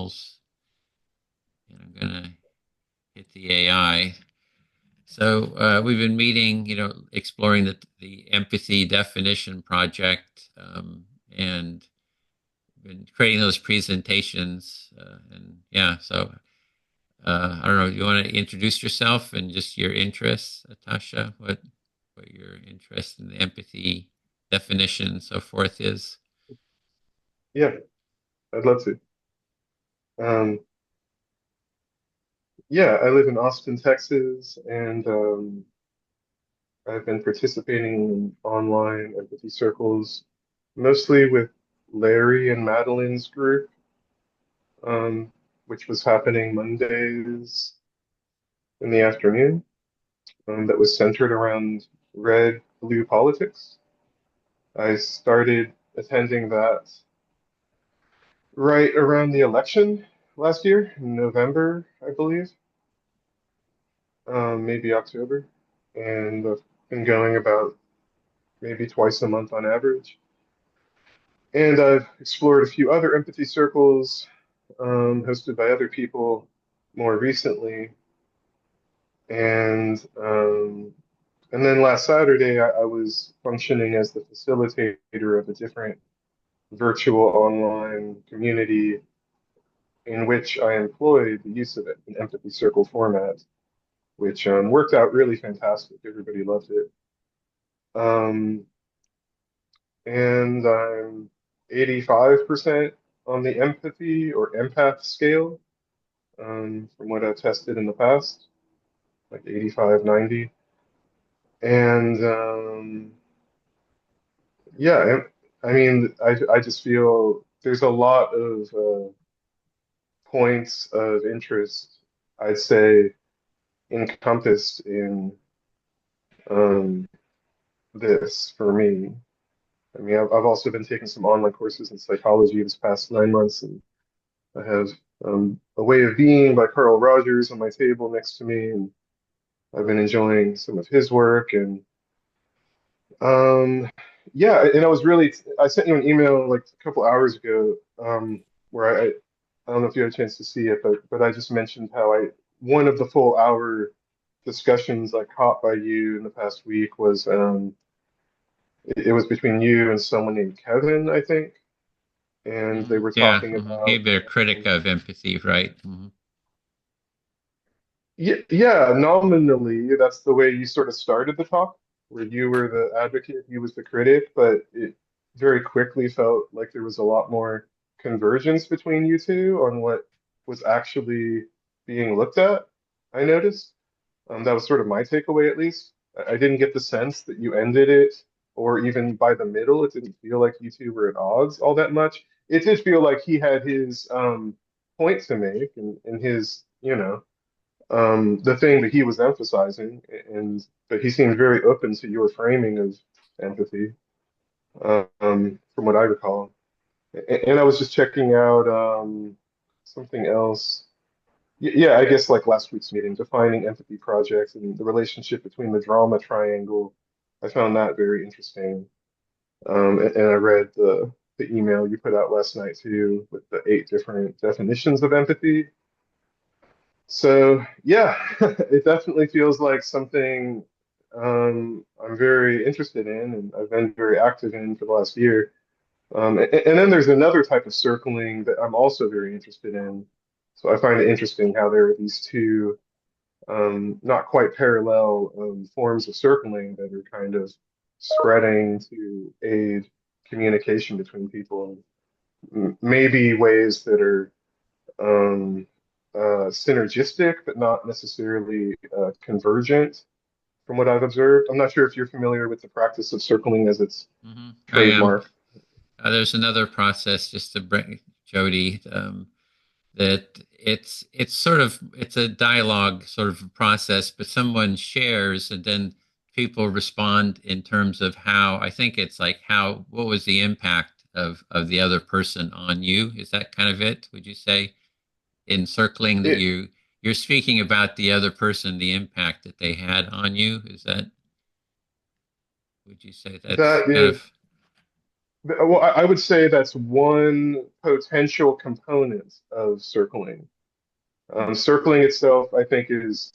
examples, and I'm going to hit the AI. So we've been meeting, exploring the empathy definition project, and been creating those presentations. And yeah, so I don't know. You want to introduce yourself and just your interests, Natasha? What your interest in the empathy definition and so forth is? Yeah, I'd love to. Um, yeah, I live in Austin, Texas, and I've been participating in online empathy circles, mostly with Larry and Madeline's group, um, which was happening Mondays in the afternoon, that was centered around red, blue politics. I started attending that right around the election last year, in November, I believe, maybe October, and I've been going about maybe twice a month on average. And I've explored a few other empathy circles, hosted by other people more recently. And and then last Saturday, I was functioning as the facilitator of a different virtual online community in which I employed the use of an empathy circle format, which worked out really fantastic. Everybody loved it. Um, and I'm 85% on the empathy or empath scale, from what I've tested in the past, like 85, 90. And yeah, I mean, I just feel there's a lot of points of interest, I'd say, encompassed in um, this for me. I mean, I've also been taking some online courses in psychology this past 9 months, and I have A Way of Being by Carl Rogers on my table next to me, and I've been enjoying some of his work. And um, yeah, and I sent you an email like a couple hours ago, where I don't know if you had a chance to see it, but I just mentioned how one of the full hour discussions I caught by you in the past week was it was between you and someone named Kevin, I think, and they were Yeah, talking about you've been a critic of empathy, right? yeah, yeah, nominally, that's the way you sort of started the talk, where you were the advocate, he was the critic, but it very quickly felt like there was a lot more convergence between you two on what was actually being looked at, I noticed. That was sort of my takeaway, at least. I didn't get the sense that you ended it, or even by the middle, it didn't feel like you two were at odds all that much. It did feel like he had his point to make and his, the thing that he was emphasizing, and but he seemed very open to your framing of empathy, from what I recall. And I was just checking out something else. Yeah, I guess like last week's meeting, defining empathy projects and the relationship between the drama triangle. I found that very interesting. And I read the email you put out last night too, with the 8 different definitions of empathy. So yeah, it definitely feels like something I'm very interested in, and I've been very active in for the last year. And then there's another type of circling that I'm also very interested in. So I find it interesting how there are these two not quite parallel forms of circling that are kind of spreading to aid communication between people, and maybe ways that are um, synergistic, but not necessarily convergent, from what I've observed. I'm not sure if you're familiar with the practice of circling as its I am. trademark. There's another process just to bring Jody, that it's a dialogue sort of process, but someone shares and then people respond in terms of how I think it's like how what was the impact of the other person on you? Is that kind of it? Would you say in circling that It you're speaking about the other person, the impact that they had on you? Is that would you say that's that kind is of Well, I would say that's one potential component of circling. Circling itself, I think, is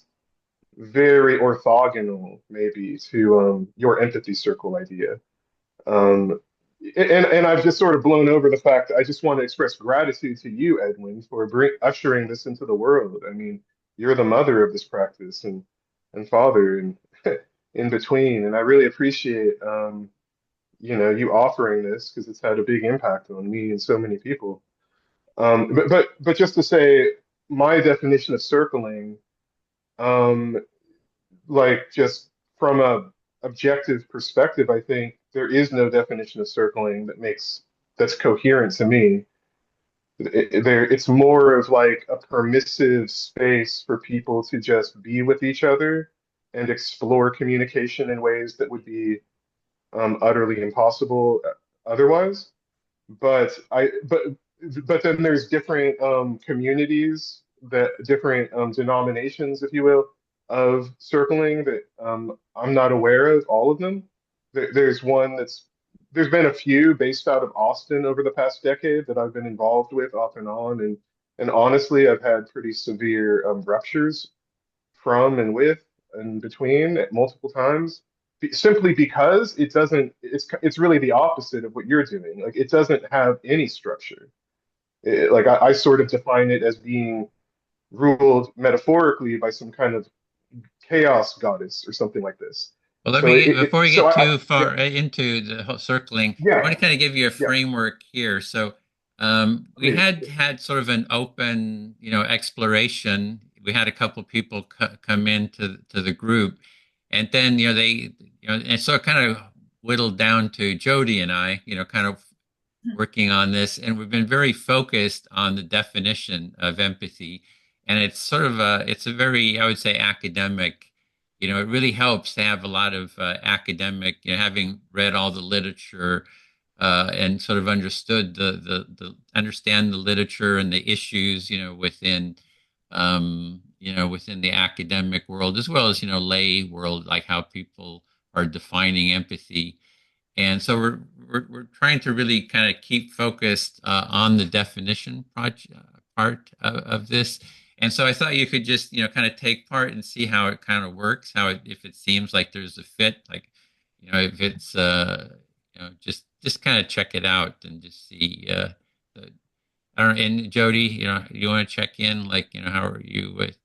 very orthogonal, maybe, to your empathy circle idea. Um, and I've just sort of blown over the fact that I just want to express gratitude to you, Edwin, for ushering this into the world. I mean, you're the mother of this practice and father and in between, and I really appreciate you offering this because it's had a big impact on me and so many people. But just to say, my definition of circling, um, like just from a objective perspective, I think there is no definition of circling that's coherent to me. It's more of like a permissive space for people to just be with each other and explore communication in ways that would be utterly impossible otherwise. But but then there's different communities that different denominations, if you will, of circling that I'm not aware of all of them. There's one there's been a few based out of Austin over the past decade that I've been involved with off and on, and honestly, I've had pretty severe ruptures from and with and between at multiple times simply because it's really the opposite of what you're doing. Like it doesn't have any structure. Like I sort of define it as being ruled metaphorically by some kind of chaos goddess or something like this. Well, let So me, before we so get I too yeah, far into the whole circling, I yeah, want to kind of give you a yeah, framework here. So, we please. had sort of an open, exploration. We had a couple people come into to the group, and then, and so it kind of whittled down to Jody and I, kind of working on this, and we've been very focused on the definition of empathy. And it's sort of it's a very, I would say, academic. It really helps to have a lot of academic, having read all the literature and sort of understood the understand the literature and the issues, within the academic world as well as lay world, like how people are defining empathy. And so we're trying to really kind of keep focused on the definition part of this. And so I thought you could just kind of take part and see how it kind of works, if it seems like there's a fit, like if it's just kind of check it out and just see. I don't know. And Jody, you want to check in, like how are you with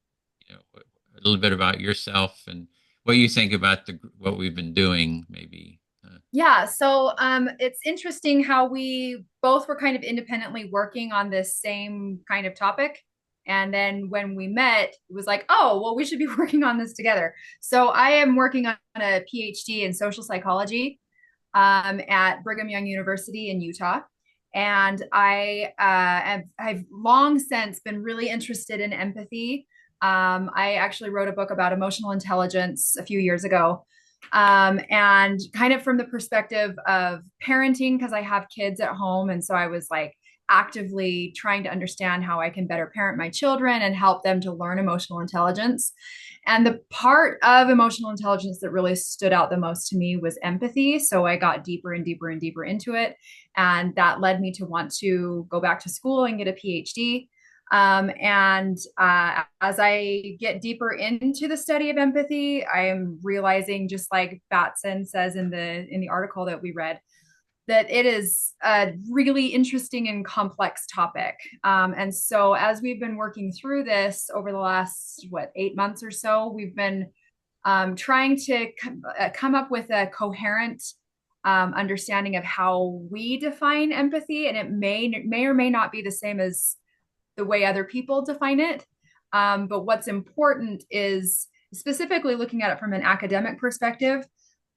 a little bit about yourself and what you think about the what we've been doing, maybe. Yeah, so it's interesting how we both were kind of independently working on this same kind of topic. And then when we met, it was like, oh, well, we should be working on this together. So I am working on a PhD in social psychology at Brigham Young University in Utah. And I've long since been really interested in empathy. I actually wrote a book about emotional intelligence a few years ago, and kind of from the perspective of parenting, because I have kids at home. And so I was like actively trying to understand how I can better parent my children and help them to learn emotional intelligence. And the part of emotional intelligence that really stood out the most to me was empathy. So I got deeper and deeper and deeper into it. And that led me to want to go back to school and get a PhD. And as I get deeper into the study of empathy, I am realizing, just like Batson says in the article that we read, that it is a really interesting and complex topic. And so, as we've been working through this over the last 8 months or so, we've been trying to come up with a coherent understanding of how we define empathy, and it may or may not be the same as the way other people define it. But what's important is specifically looking at it from an academic perspective.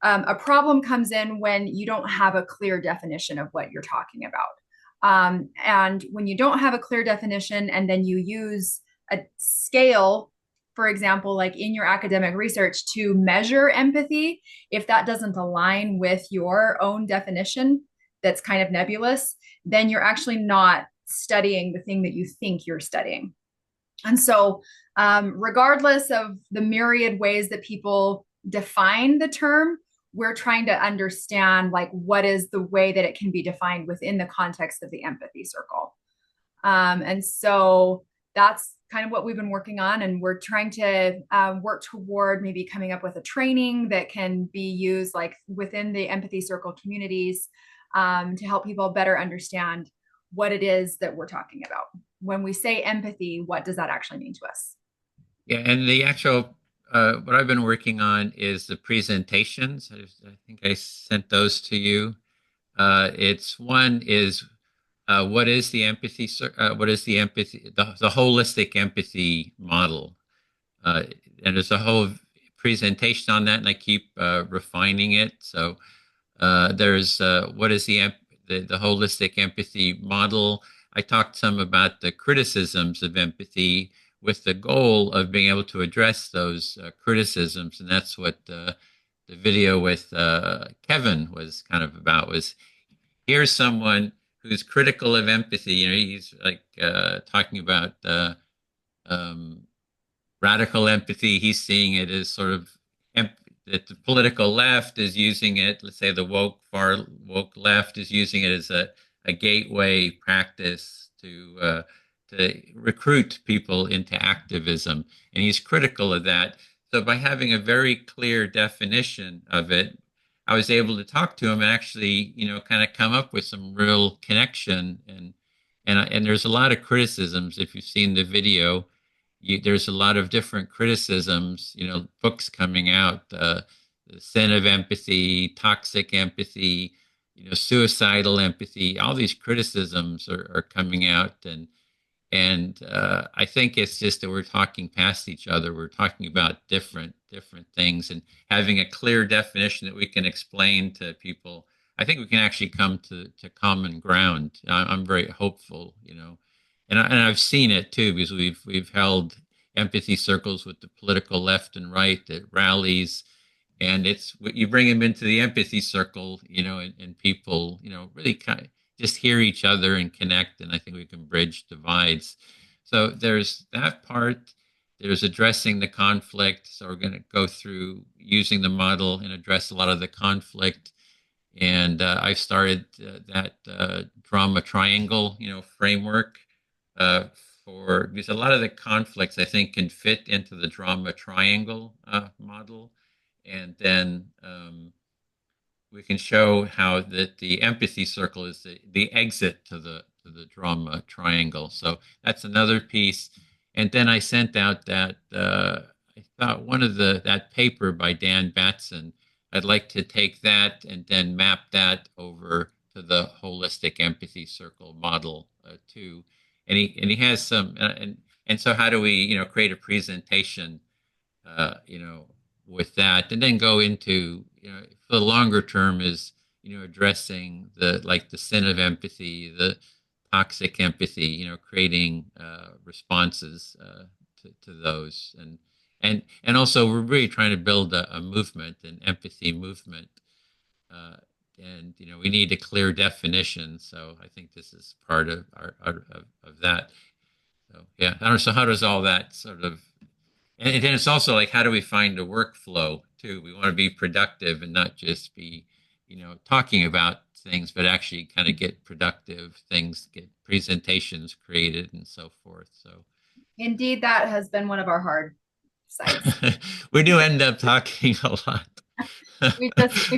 A problem comes in when you don't have a clear definition of what you're talking about. And when you don't have a clear definition and then you use a scale, for example, like in your academic research to measure empathy, if that doesn't align with your own definition, that's kind of nebulous, then you're actually not studying the thing that you think you're studying. And so, regardless of the myriad ways that people define the term, we're trying to understand like what is the way that it can be defined within the context of the empathy circle. And so that's kind of what we've been working on. And we're trying to work toward maybe coming up with a training that can be used like within the empathy circle communities to help people better understand what it is that we're talking about. When we say empathy, what does that actually mean to us? Yeah, and the actual what I've been working on is the presentations. I think I sent those to you. It's one is what is the empathy? What is the empathy? The holistic empathy model, uh, and there's a whole presentation on that, and I keep refining it. So there's what is the holistic empathy model. I talked some about the criticisms of empathy with the goal of being able to address those criticisms, and that's what the video with Kevin was kind of about. Was here's someone who's critical of empathy. You know, he's like talking about um, radical empathy. He's seeing it as sort of that the political left is using it. Let's say the woke left is using it as a gateway practice to recruit people into activism, and he's critical of that. So by having a very clear definition of it, I was able to talk to him and actually, you know, kind of come up with some real connection and there's a lot of criticisms if you've seen the video there's a lot of different criticisms, you know, books coming out, the sin of empathy, toxic empathy, you know, suicidal empathy. All these criticisms are coming out, and I think it's just that we're talking past each other. We're talking about different things, and having a clear definition that we can explain to people. I think we can actually come to common ground. I'm very hopeful, you know, and I've seen it too because we've held empathy circles with the political left and right at rallies, and it's you bring them into the empathy circle, you know, and people, you know, really kind of just hear each other and connect, and I think we can bridge divides. So there's that part. There's addressing the conflict. So we're going to go through using the model and address a lot of the conflict. And I started that drama triangle, you know, framework uh, for because a lot of the conflicts I think can fit into the drama triangle model, and then we can show how that the empathy circle is the exit to the drama triangle. So that's another piece. And then I sent out that I thought one of that paper by Dan Batson. I'd like to take that and then map that over to the holistic empathy circle model too. And he has some and so how do we create a presentation you know with that and then go into for the longer term is addressing the sin of empathy, the toxic empathy, creating responses to those and also we're really trying to build a movement, an empathy movement, uh, and we need a clear definition. So I think this is part of of that. So yeah, I don't know. So how does all that sort of and then it's also like how do we find a workflow too? We want to be productive and not just be talking about things, but actually kind of get productive things, get presentations created and so forth. So Indeed, that has been one of our hard sides. we do end up talking a lot. We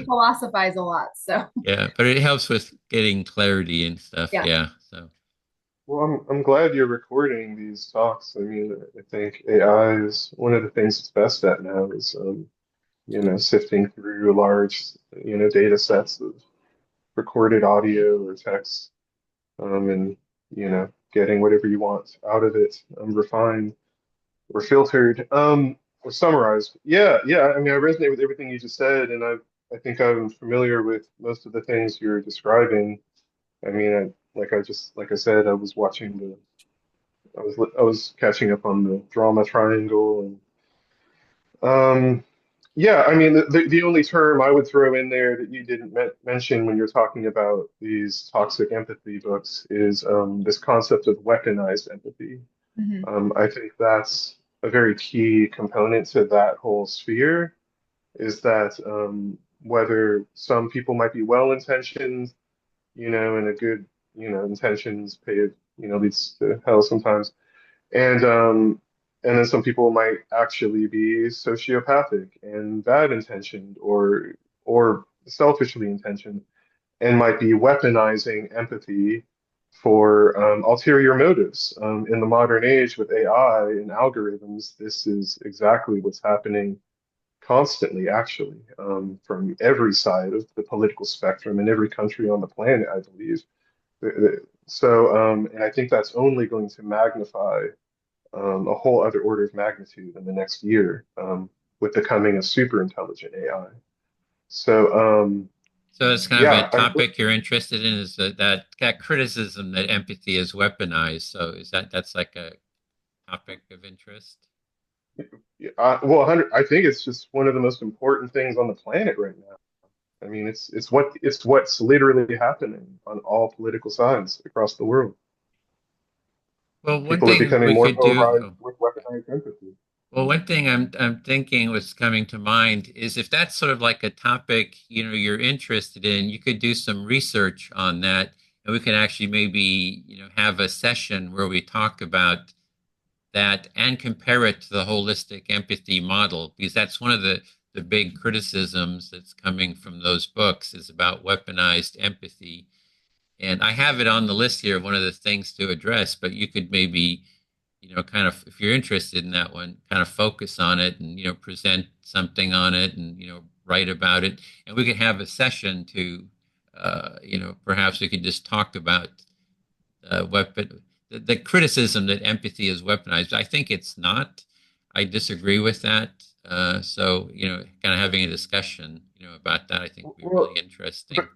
philosophize a lot. So Yeah, but it helps with getting clarity and stuff. yeah. Yeah. So Well, I'm glad you're recording these talks. I mean, I think AI is one of the things it's best at now is, sifting through large, data sets of recorded audio or text, and, getting whatever you want out of it, refined or filtered, or summarized. Yeah, yeah. I mean, I resonate with everything you just said, and I think I'm familiar with most of the things you're describing. I mean, like I said, I was catching up on the drama triangle, and yeah, I mean, the only term I would throw in there that you didn't mention when you're talking about these toxic empathy books is this concept of weaponized empathy. Mhm. I think that's a very key component to that whole sphere is that whether some people might be well-intentioned, and a good, intentions leads to hell sometimes. And then some people might actually be sociopathic and bad intentioned or selfishly intentioned and might be weaponizing empathy for ulterior motives. In the modern age with AI and algorithms, this is exactly what's happening constantly, actually, from every side of the political spectrum in every country on the planet, I believe. And I think that's only going to magnify a whole other order of magnitude in the next year with the coming of super intelligent AI. So, So it's kind of a yeah, topic you're interested in, is that criticism that empathy is weaponized. So that's like a topic of interest? well, 100, I think it's just one of the most important things on the planet right now. I mean, it's what's literally happening on all political sides across the world. Well, one People are thing becoming we more could do. polarized Oh, with weaponized empathy. well, one thing I'm thinking was coming to mind is if that's sort of like a topic, you're interested in, you could do some research on that, and we can actually maybe, have a session where we talk about that and compare it to the holistic empathy model, because that's one of the big criticisms that's coming from those books is about weaponized empathy. And I have it on the list here of one of the things to address, but you could maybe, kind of, if you're interested in that one, kind of focus on it and, present something on it and, write about it. And we could have a session to, perhaps we could just talk about weapon, the criticism that empathy is weaponized. I think it's not. I disagree with that. So, kind of having a discussion, about that, I think would be Well, really interesting. but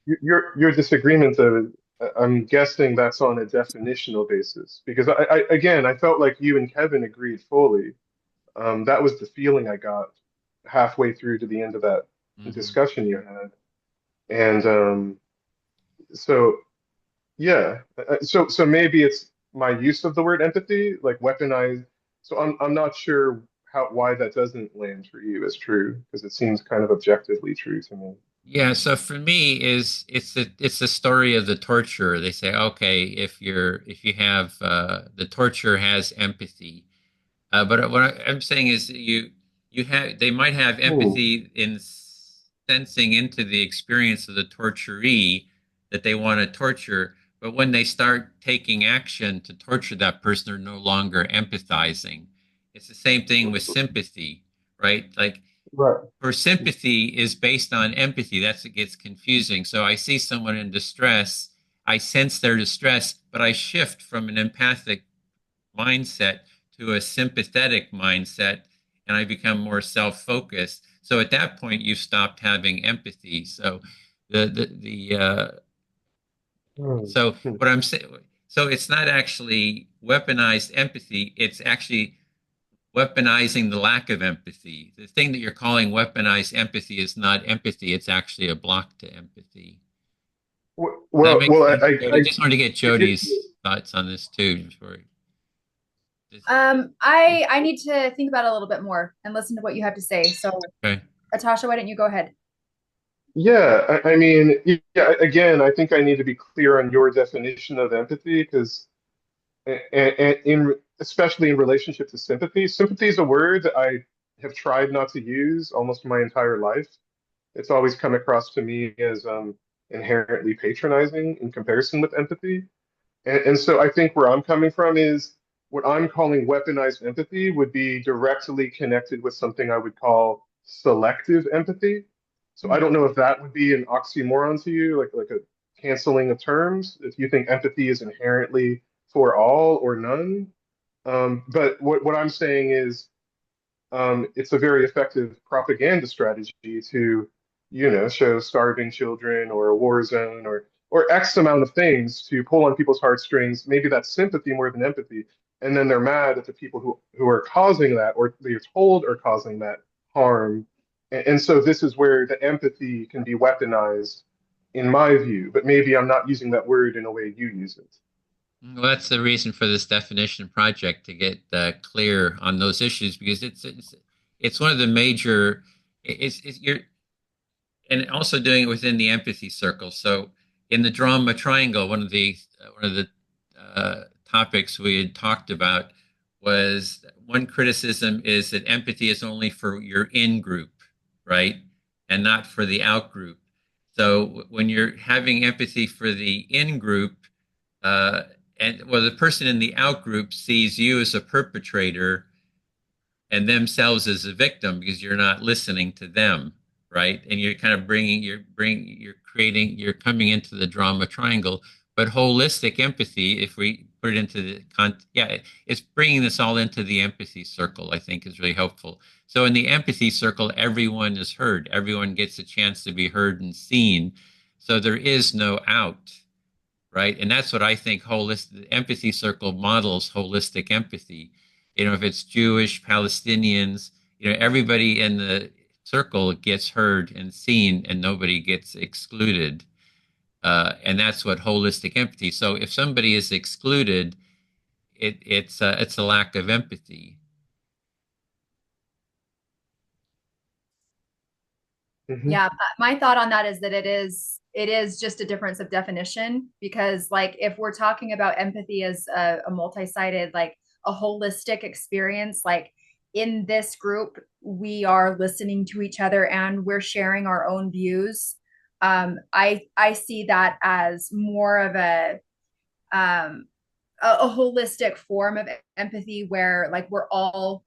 your disagreement, though, I'm guessing that's on a definitional basis because again, I felt like you and Kevin agreed fully. That was the feeling I got halfway through to the end of that Hmm. discussion you had, and so yeah, so maybe it's my use of the word empathy, like weaponized. So I'm not sure why that doesn't land for you as true because it seems kind of objectively true to me. Yeah, so for me is it's the story of the torturer. They say, okay, if you have the torturer has empathy, but what I'm saying is you have they might have Hmm. empathy in sensing into the experience of the torturee that they want to torture, but when they start taking action to torture that person, they're no longer empathizing. It's the same thing with sympathy, right? Like Right. for sympathy is based on empathy. That's it gets confusing. So I see someone in distress, I sense their distress, but I shift from an empathic mindset to a sympathetic mindset, and I become more self-focused. So at that point, you stopped having empathy. So the Hmm. so Hmm. what I'm saying, so it's not actually weaponized empathy. It's actually weaponizing the lack of empathy. The thing that you're calling weaponized empathy is not empathy. It's actually a block to empathy. Does that Well, make well, sense, I Jody? Just wanted to get it, Jody's thoughts on this too. I need to think about it a little bit more and listen to what you have to say. So, Okay. Atasha, why don't you go ahead? yeah, I mean, yeah, again, I think I need to be clear on your definition of empathy because, and especially in relationship to sympathy, sympathy is a word that I have tried not to use almost my entire life. It's always come across to me as inherently patronizing in comparison with empathy. And so I think where I'm coming from is what I'm calling weaponized empathy would be directly connected with something I would call selective empathy. So I don't know if that would be an oxymoron to you, like a canceling of terms, if you think empathy is inherently for all or none. But what I'm saying is it's a very effective propaganda strategy to, show starving children or a war zone or X amount of things to pull on people's heartstrings. Maybe that's sympathy more than empathy. And then they're mad at the people who are causing that or they're told are causing that harm. And so this is where the empathy can be weaponized, in my view. But maybe I'm not using that word in a way you use it. Well, that's the reason for this definition project to get clear on those issues because it's one of the major. It's you're and also doing it within the empathy circle. So in the drama triangle, one of the topics we had talked about was one criticism is that empathy is only for your in group, right, and not for the out group. So when you're having empathy for the in group, uh, and well, the person in the out group sees you as a perpetrator and themselves as a victim because you're not listening to them, right? And you're kind of you're coming into the drama triangle. But holistic empathy, if we put it into yeah, it's bringing this all into the empathy circle, I think is really helpful. So in the empathy circle, everyone is heard. Everyone gets a chance to be heard and seen. So there is no out, right? And that's what I think holistic empathy circle models holistic empathy. If it's Jewish, Palestinians, everybody in the circle gets heard and seen, and nobody gets excluded. And that's what holistic empathy. So if somebody is excluded, it's a lack of empathy. Mhm. Yeah, my thought on that is that it is just a difference of definition, because like if we're talking about empathy as a multi-sided, like a holistic experience, like in this group we are listening to each other and we're sharing our own views. I see that as more of um a holistic form of empathy where like we're all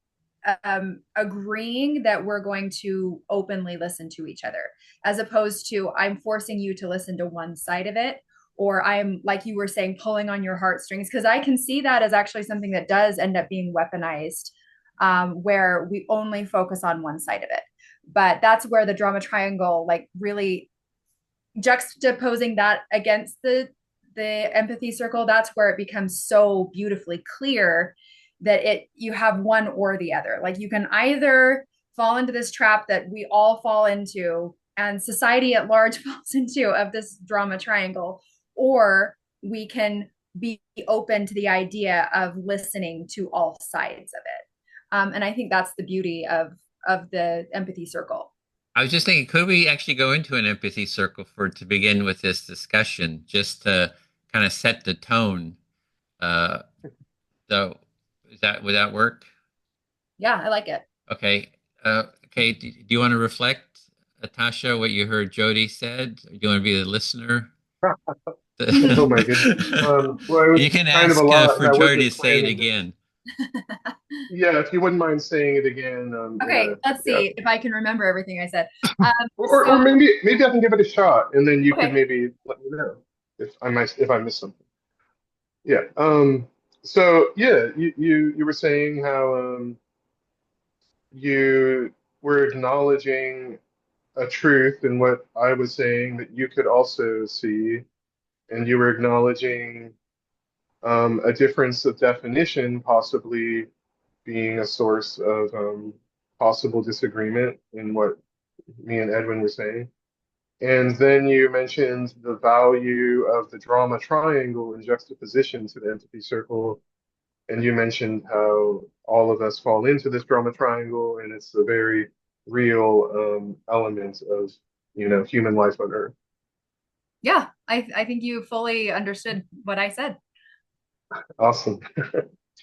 agreeing that we're going to openly listen to each other, as opposed to I'm forcing you to listen to one side of it, or I'm, like you were saying, pulling on your heartstrings, because I can see that as actually something that does end up being weaponized, where we only focus on one side of it. But that's where the drama triangle, like, really juxtaposing that against the empathy circle, that's where it becomes so beautifully clear that you have one or the other. Like you can either fall into this trap that we all fall into and society at large falls into, of this drama triangle, or we can be open to the idea of listening to all sides of it. And I think that's the beauty of the empathy circle. I was just thinking, could we actually go into an empathy circle to begin with this discussion, just to kind of set the tone? Uh, so, would that work? Yeah, I like it. Okay. Okay. Do you want to reflect, Natasha, what you heard Jody said? Do you want to be the listener? Oh my goodness. Well, it You was can kind of a ask lot, and for I Jody wasn't to say it planning this. again. Yeah, if you wouldn't mind saying it again, Okay, let's yeah, see if I can remember everything I said. Um, or so, maybe I can give it a shot, and then you could okay. maybe let me know if I missed something. Yeah. So yeah, you were saying how you were acknowledging a truth in what I was saying that you could also see, and you were acknowledging a difference of definition possibly being a source of possible disagreement in what me and Edwin were saying. And then you mentioned the value of the drama triangle in juxtaposition to the empathy circle. And you mentioned how all of us fall into this drama triangle, and it's a very real element of, human life on Earth. Yeah, I think you fully understood what I said. Awesome.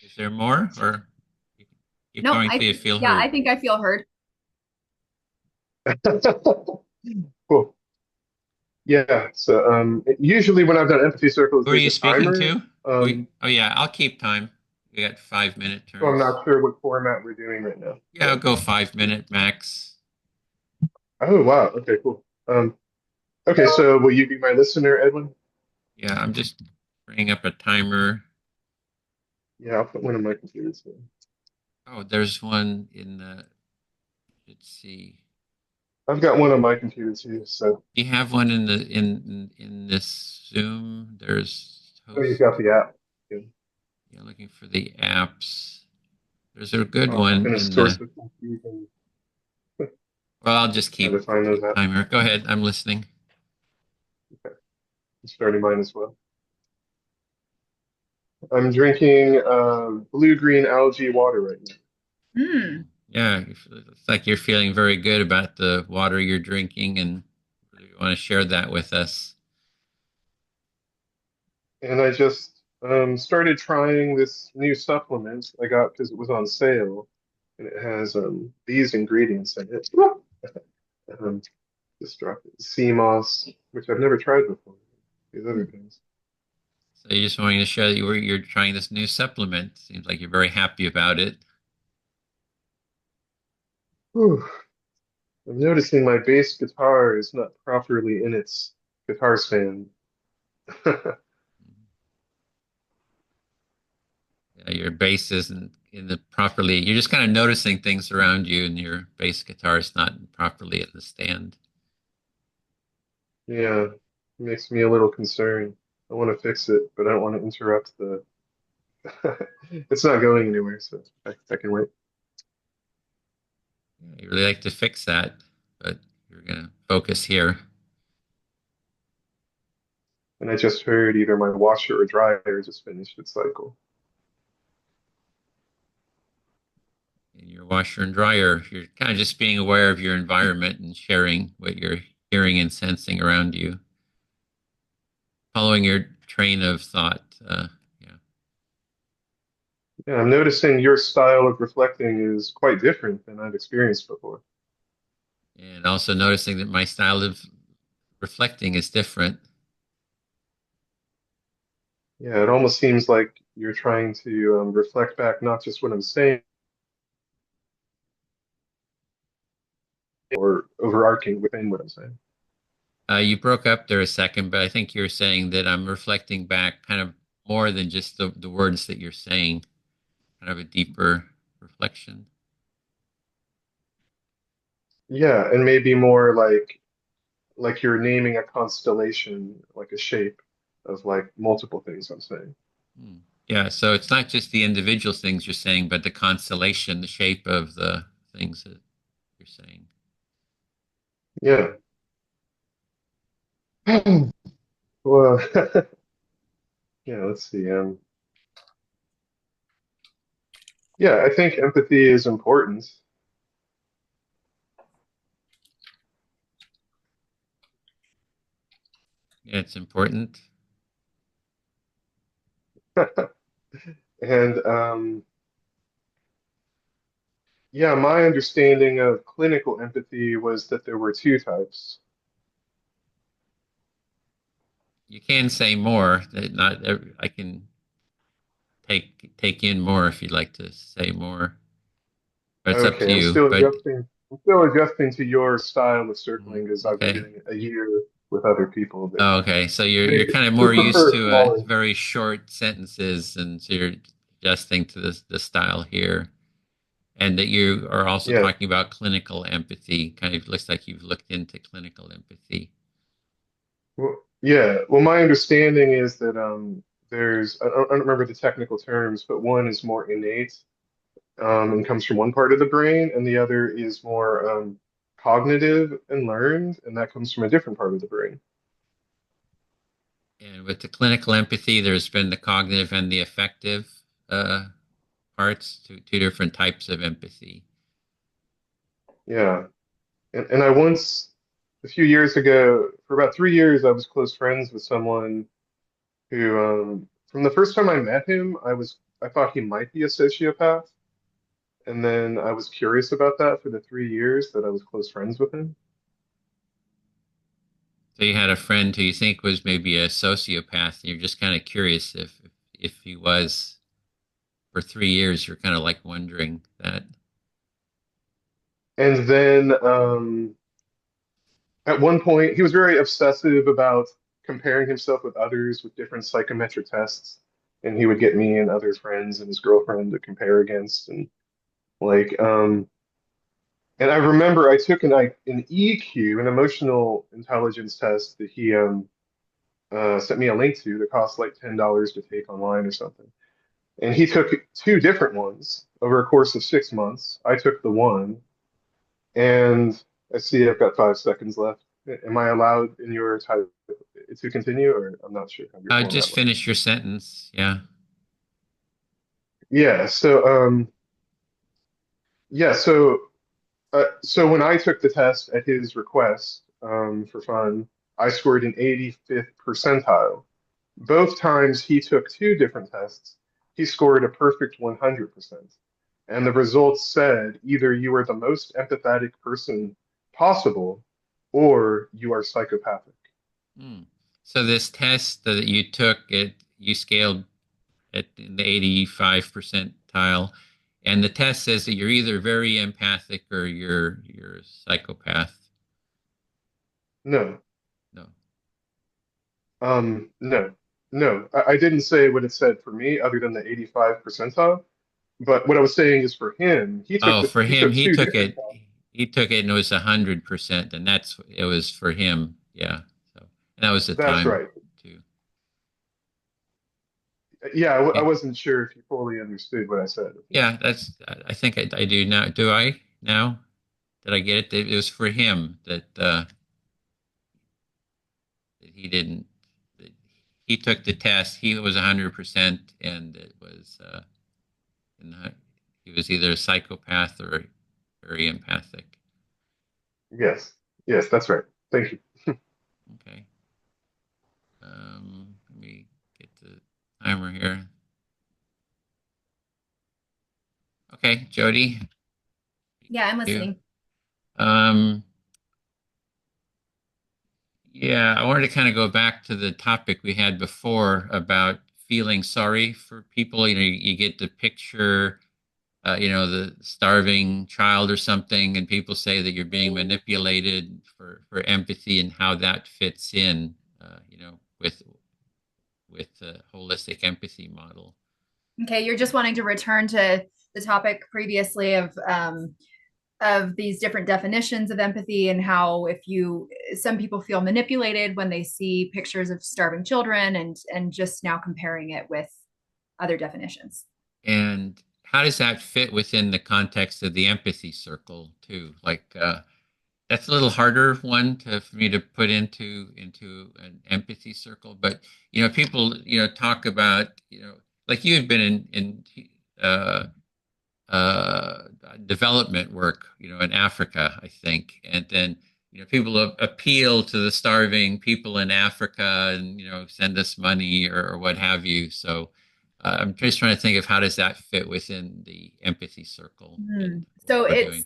Is there more, or keep No, going till you feel yeah, I heard? think I feel heard. Cool. Yeah. So usually when I've done empathy circles, Who are there's you a speaking timer. to? Oh yeah, I'll keep time. We got 5 minute So I'm turns. not sure what format we're doing right now. Yeah, I'll go 5 minute max. Oh wow. Okay, cool. Okay, so will you be my listener, Edwin? Yeah, I'm just bringing up a timer. Yeah, I'll put one of my computers here. Oh, there's one in the, let's see. I've got one on my computer too, so Do you have one in in this Zoom? There's oh, you've host. got the app. Yeah. Yeah, looking for the apps. There's a good Oh, one goodness, in source the. of confusion. Well, I'll just Trying to find those keep apps. timer. Go ahead. I'm listening. Okay. I'm starting mine as well. I'm drinking blue-green algae water right now. Hmm. Yeah, it's like you're feeling very good about the water you're drinking, and you want to share that with us. And I just started trying this new supplement I got because it was on sale, and it has these ingredients in it. Um, just dropped it. Sea moss, which I've never tried before. These other things. So you just wanting to share that you're trying this new supplement. Seems like you're very happy about it. Whew. I'm noticing my bass guitar is not properly in its guitar stand. Yeah, your bass isn't in the properly. You're just kind of noticing things around you, and your bass guitar is not properly in the stand. Yeah, it makes me a little concerned. I want to fix it, but I don't want to interrupt the. It's not going anywhere, so I can wait. Yeah, you really like to fix that, but you're gonna focus here. And I just heard either my washer or dryer just finished its cycle. In your washer and dryer, you're kind of just being aware of your environment and sharing what you're hearing and sensing around you, following your train of thought. Yeah. Yeah, I'm noticing your style of reflecting is quite different than I've experienced before. And also noticing that my style of reflecting is different. Yeah, it almost seems like you're trying to reflect back not just what I'm saying or overarching within what I'm saying. You broke up there a second, but I think you're saying that I'm reflecting back kind of more than just the words that you're saying, kind of a deeper reflection. Yeah, and maybe more like you're naming a constellation, like a shape of like multiple things I'm saying. Hmm. Yeah, so it's not just the individual things you're saying, but the constellation, the shape of the things that you're saying. Yeah. Well, yeah, let's see. Yeah, I think empathy is important. Yeah, it's important. And yeah, my understanding of clinical empathy was that there were two types. You can say more. That not I can take in more if you'd like to say more, but it's up to Okay, you. But I'm still adjusting to your style of circling because I've been okay. doing it a year with other people, but Oh, okay. So they you're kind of they more used prefer to smaller. very short sentences, and so you're adjusting to the style here, and that you are also Yeah. talking about clinical empathy. Kind of looks like you've looked into clinical empathy. Well, yeah. Well, my understanding is that there's I don't remember the technical terms, but one is more innate and comes from one part of the brain, and the other is more cognitive and learned, and that comes from a different part of the brain. And with the clinical empathy, there's been the cognitive and the affective uh, parts, two different types of empathy. Yeah. And I once, a few years ago, for about 3 years, I was close friends with someone who, from the first time I met him, I thought he might be a sociopath. And then I was curious about that for the 3 years that I was close friends with him. So you had a friend who you think was maybe a sociopath, and you're just kind of curious if he was for 3 years. You're kind of like wondering that. And then at one point, he was very obsessive about comparing himself with others with different psychometric tests. And he would get me and other friends and his girlfriend to compare against. And like, and I remember I took an EQ, an emotional intelligence test that he sent me a link to that cost like $10 to take online or something. And he took two different ones over a course of 6 months. I took the one, and I see I've got 5 seconds left. Am I allowed in your time to continue, or I'm not sure how your Just format works. finish your sentence. Yeah. Yeah, so yeah, so when I took the test at his request, for fun. I scored an 85th percentile. Both times he took two different tests, he scored a perfect 100%. And the results said either you are the most empathetic person possible or you are psychopathic. Hmm. So this test that you took, you scaled at the 85 percentile, and the test says that you're either very empathic or you're a psychopath. No, No. no, no. I didn't say what it said for me other than the 85 percentile. But what I was saying is for him, Oh, for he him, took two different tests. he took it and it was 100%, and it was for him. Yeah. So, and that was the That's time right. too. Yeah, I Okay. wasn't sure if you fully understood what I said. Yeah, I think I do now. Do I now? Did I get it? It was for him that he didn't, that he took the test. He was 100%, and it was, in the, he was either a psychopath or very empathic. Yes, yes, that's right. Thank you. Okay. Let me get the timer here. Okay, Jody. Yeah, I'm You. listening. Um, yeah, I wanted to kind of go back to the topic we had before about feeling sorry for people. You get the picture, the starving child or something, and people say that you're being manipulated for empathy and how that fits in, with the holistic empathy model. Okay, you're just wanting to return to the topic previously of these different definitions of empathy and how if you some people feel manipulated when they see pictures of starving children and just now comparing it with other definitions. And how does that fit within the context of the empathy circle too? Like, that's a little harder one for me to put into an empathy circle. But people talk about like you had been in uh, uh, development work in Africa, I think, and then people appeal to the starving people in Africa and send us money or what have you. So I'm just trying to think of how does that fit within the empathy circle and what So we're doing.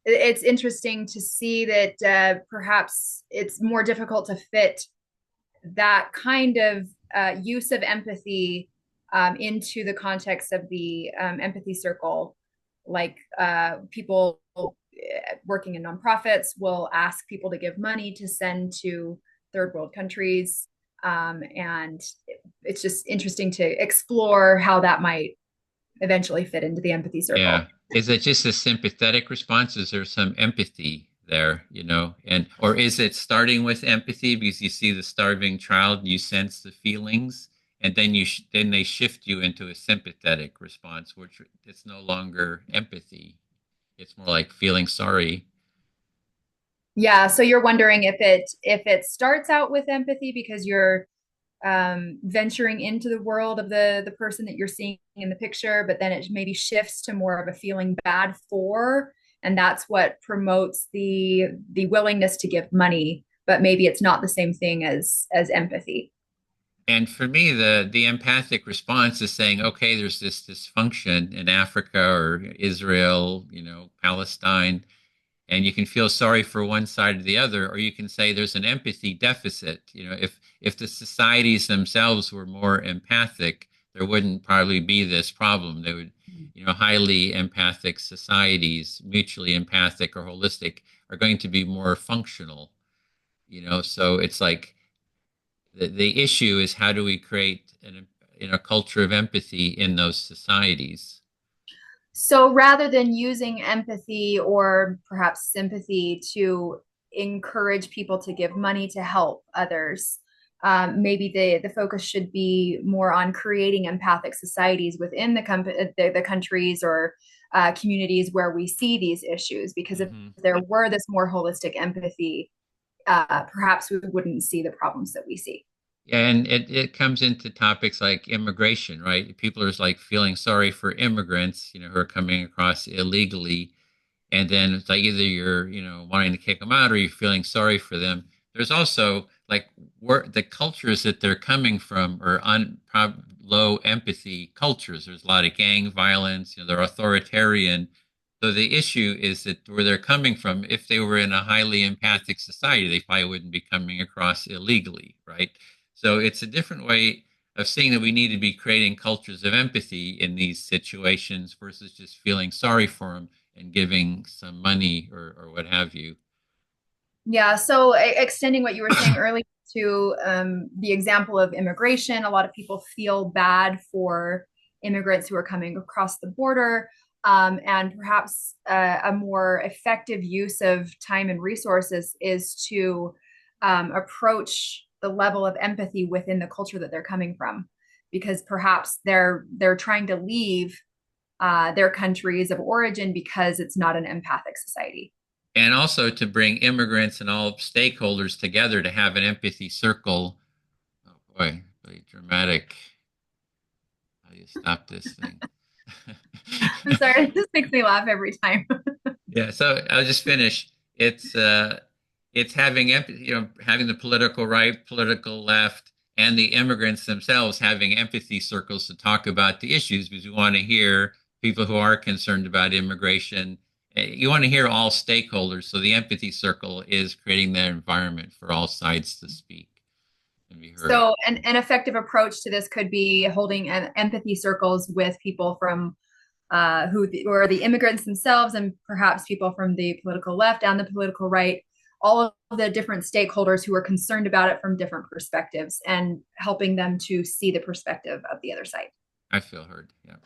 it's interesting to see that perhaps it's more difficult to fit that kind of use of empathy into the context of the empathy circle. Like people working in nonprofits will ask people to give money to send to third world countries. And it's just interesting to explore how that might eventually fit into the empathy circle. Yeah. Is it just a sympathetic response? Is there some empathy there, and or is it starting with empathy because you see the starving child, you sense the feelings, and then then they shift you into a sympathetic response, which it's no longer empathy. It's more like feeling sorry. Yeah, so you're wondering if it starts out with empathy because you're venturing into the world of the person that you're seeing in the picture, but then it maybe shifts to more of a feeling bad for, and that's what promotes the willingness to give money, but maybe it's not the same thing as empathy. And for me, the empathic response is saying, okay, there's this dysfunction in Africa or Israel, Palestine, and you can feel sorry for one side or the other, or you can say there's an empathy deficit. If the societies themselves were more empathic, there wouldn't probably be this problem. They would, highly empathic societies, mutually empathic or holistic, are going to be more functional. So it's like the issue is how do we create a culture of empathy in those societies? So rather than using empathy or perhaps sympathy to encourage people to give money to help others, maybe the focus should be more on creating empathic societies within the countries or communities where we see these issues. Because if Mm-hmm. there were this more holistic empathy, perhaps we wouldn't see the problems that we see. Yeah, and it comes into topics like immigration, right? People are like feeling sorry for immigrants, who are coming across illegally. And then it's like either you're, wanting to kick them out or you're feeling sorry for them. There's also like the cultures that they're coming from are low empathy cultures. There's a lot of gang violence, they're authoritarian. So the issue is that where they're coming from, if they were in a highly empathic society, they probably wouldn't be coming across illegally, right? So it's a different way of seeing that we need to be creating cultures of empathy in these situations versus just feeling sorry for them and giving some money or what have you. Yeah, so extending what you were saying earlier to the example of immigration, a lot of people feel bad for immigrants who are coming across the border. And perhaps a more effective use of time and resources is to approach the level of empathy within the culture that they're coming from, because perhaps they're trying to leave their countries of origin because it's not an empathic society. And also to bring immigrants and all stakeholders together to have an empathy circle. Oh boy, really dramatic. How do you stop this thing? I'm sorry, this makes me laugh every time. Yeah, so I'll just finish. It's having empathy, having the political right, political left, and the immigrants themselves having empathy circles to talk about the issues because we want to hear people who are concerned about immigration. You want to hear all stakeholders. So the empathy circle is creating that environment for all sides to speak and be heard. So an effective approach to this could be holding empathy circles with people from who are the immigrants themselves, and perhaps people from the political left and the political right, all of the different stakeholders who are concerned about it from different perspectives, and helping them to see the perspective of the other side. I feel heard. Yeah.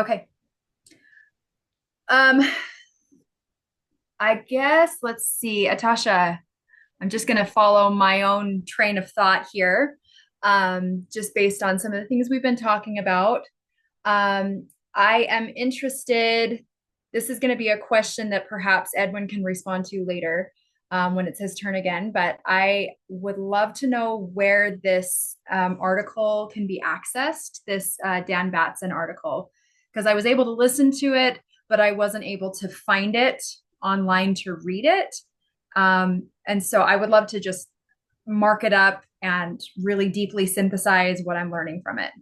Okay. I guess let's see, Atasha. I'm just going to follow my own train of thought here, just based on some of the things we've been talking about. I am interested. This is going to be a question that perhaps Edwin can respond to later when it's his turn again. But I would love to know where this article can be accessed, this Dan Batson article, because I was able to listen to it, but I wasn't able to find it online to read it. And so I would love to just mark it up and really deeply synthesize what I'm learning from it.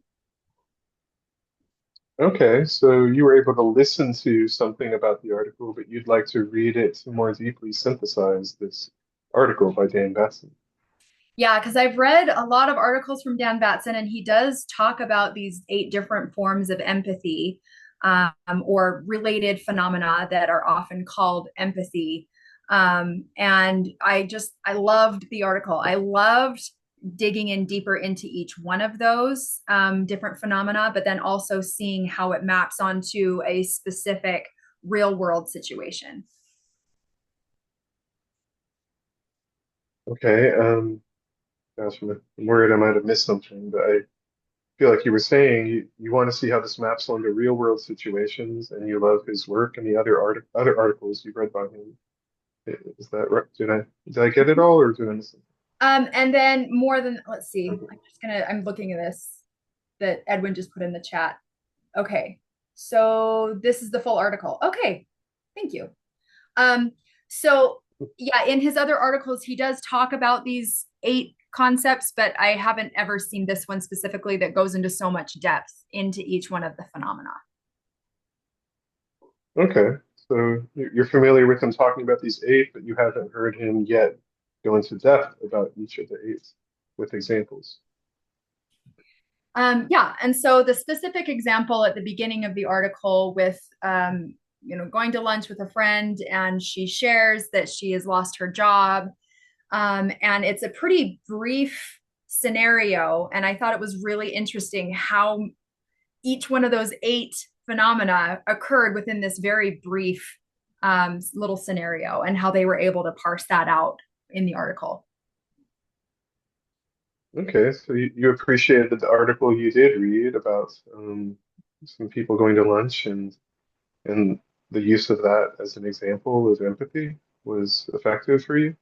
Okay, so you were able to listen to something about the article, but you'd like to read it to more deeply synthesize this article by Dan Batson. Yeah, because I've read a lot of articles from Dan Batson, and he does talk about these 8 different forms of empathy, or related phenomena that are often called empathy. And I loved the article. I loved digging in deeper into each one of those different phenomena, but then also seeing how it maps onto a specific real world situation. Okay, gosh, I'm worried I might have missed something, but I feel like you were saying you want to see how this maps onto real world situations, and you love his work and the other articles you've read by him. Is that right? Did I get it all, or did I miss it? And then more than, let's see, Okay. I'm looking at this that Edwin just put in the chat. Okay, so this is the full article. Okay, thank you. So yeah, in his other articles, he does talk about these 8 concepts, but I haven't ever seen this one specifically that goes into so much depth into each one of the phenomena. Okay, so you're familiar with him talking about these 8, but you haven't heard him yet go into depth about each of the 8 with examples. Yeah, and so the specific example at the beginning of the article with going to lunch with a friend, and she shares that she has lost her job, and it's a pretty brief scenario, and I thought it was really interesting how each one of those 8 phenomena occurred within this very brief little scenario, and how they were able to parse that out in the article. Okay, so you appreciated the article you did read about some people going to lunch, and the use of that as an example of empathy was effective for you?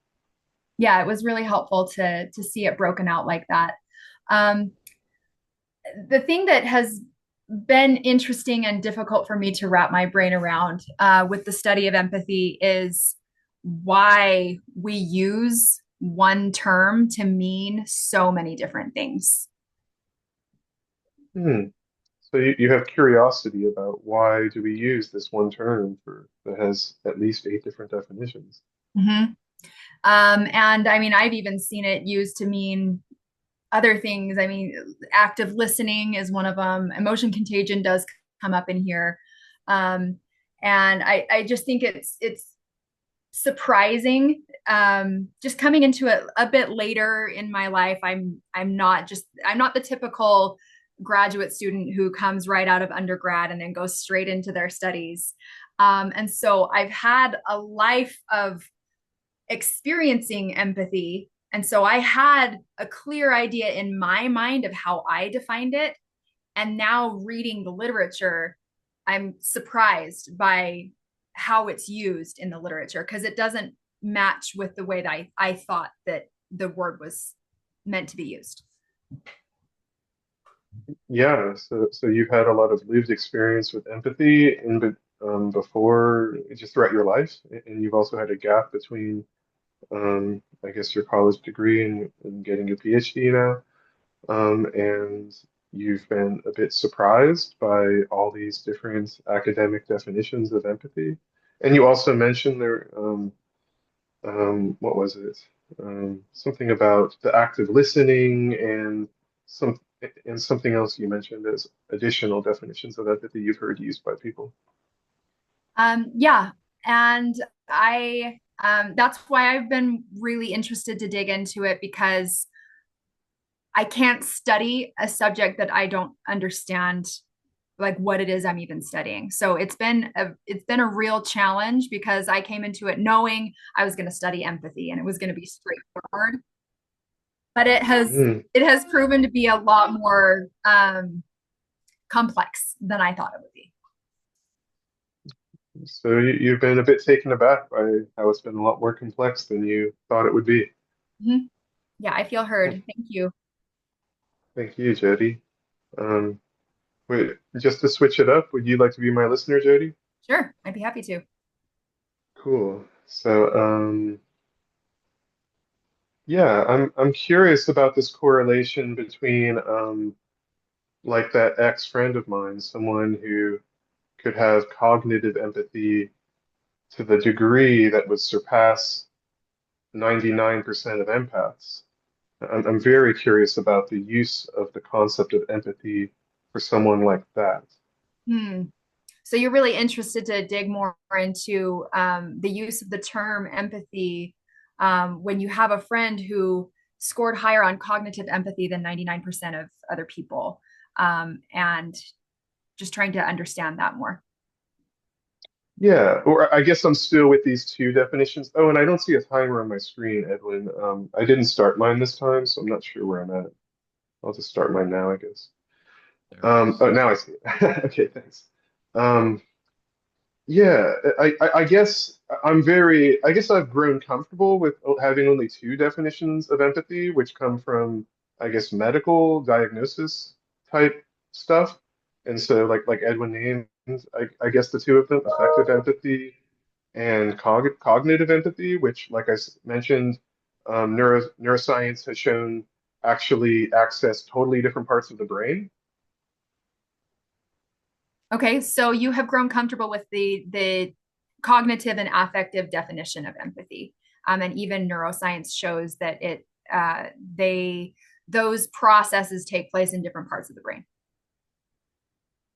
Yeah, it was really helpful to see it broken out like that. Um, the thing that has been interesting and difficult for me to wrap my brain around with the study of empathy is why we use one term to mean so many different things. Hmm. So you have curiosity about why do we use this one term for that has at least 8 different definitions. Mm-hmm. And I mean, I've even seen it used to mean other things. I mean, active listening is one of them. Emotion contagion does come up in here. Um, and I just think it's surprising. Just coming into it a bit later in my life, I'm not the typical graduate student who comes right out of undergrad and then goes straight into their studies. And so I've had a life of experiencing empathy. And so I had a clear idea in my mind of how I defined it. And now reading the literature, I'm surprised by how it's used in the literature because it doesn't match with the way that I thought that the word was meant to be used. Yeah, so you've had a lot of lived experience with empathy before just throughout your life, and you've also had a gap between I guess your college degree and getting your PhD now. And you've been a bit surprised by all these different academic definitions of empathy. And you also mentioned what was it? Something about the active listening some and something else you mentioned as additional definitions of empathy you've heard used by people. Yeah, and I that's why I've been really interested to dig into it because I can't study a subject that I don't understand like what it is I'm even studying. So it's been a real challenge because I came into it knowing I was going to study empathy and it was going to be straightforward. But Mm. it has proven to be a lot more complex than I thought it would be. So you've been a bit taken aback by how it's been a lot more complex than you thought it would be. Mm-hmm. Yeah, I feel heard. Thank you. Thank you, Jody. Um, Wait, just to switch it up, would you like to be my listener, Jody? Sure, I'd be happy to. Cool. So, yeah, I'm curious about this correlation between like that ex-friend of mine, someone who could have cognitive empathy to the degree that would surpass 99% of empaths. I'm very curious about the use of the concept of empathy for someone like that. Hmm. So you're really interested to dig more into the use of the term empathy when you have a friend who scored higher on cognitive empathy than 99% of other people, and just trying to understand that more. Yeah, or I guess I'm still with these two definitions. Oh, and I don't see a timer on my screen, Edwin. I didn't start mine this time, so I'm not sure where I'm at. I'll just start mine now, I guess. There it is. Oh, now I see it. Okay, thanks. Um, yeah, I guess I guess I've grown comfortable with having only two definitions of empathy, which come from, I guess, medical diagnosis type stuff. And so, like Edwin named, I guess the two of them, affective empathy and cognitive empathy, which, like mentioned, neuroscience has shown actually access totally different parts of the brain. Okay, so you have grown comfortable with the cognitive and affective definition of empathy, and even neuroscience shows that they those processes take place in different parts of the brain.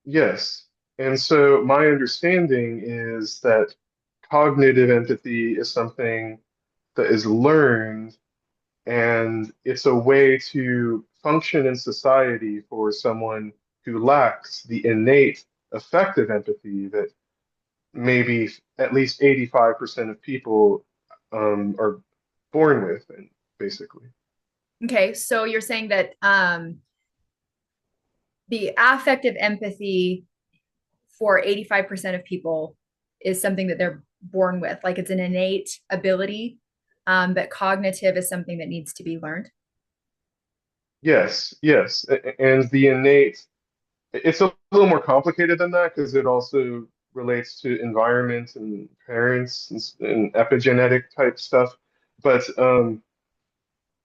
Yes. And so my understanding is that cognitive empathy is something that is learned, and it's a way to function in society for someone who lacks the innate affective empathy that maybe at least 85% of people are born with, and basically. Okay, so you're saying that the affective empathy for 85% of people is something that they're born with, like it's an innate ability, but cognitive is something that needs to be learned. Yes, yes. And the innate it's a little more complicated than that because it also relates to environment and parents and epigenetic type stuff. But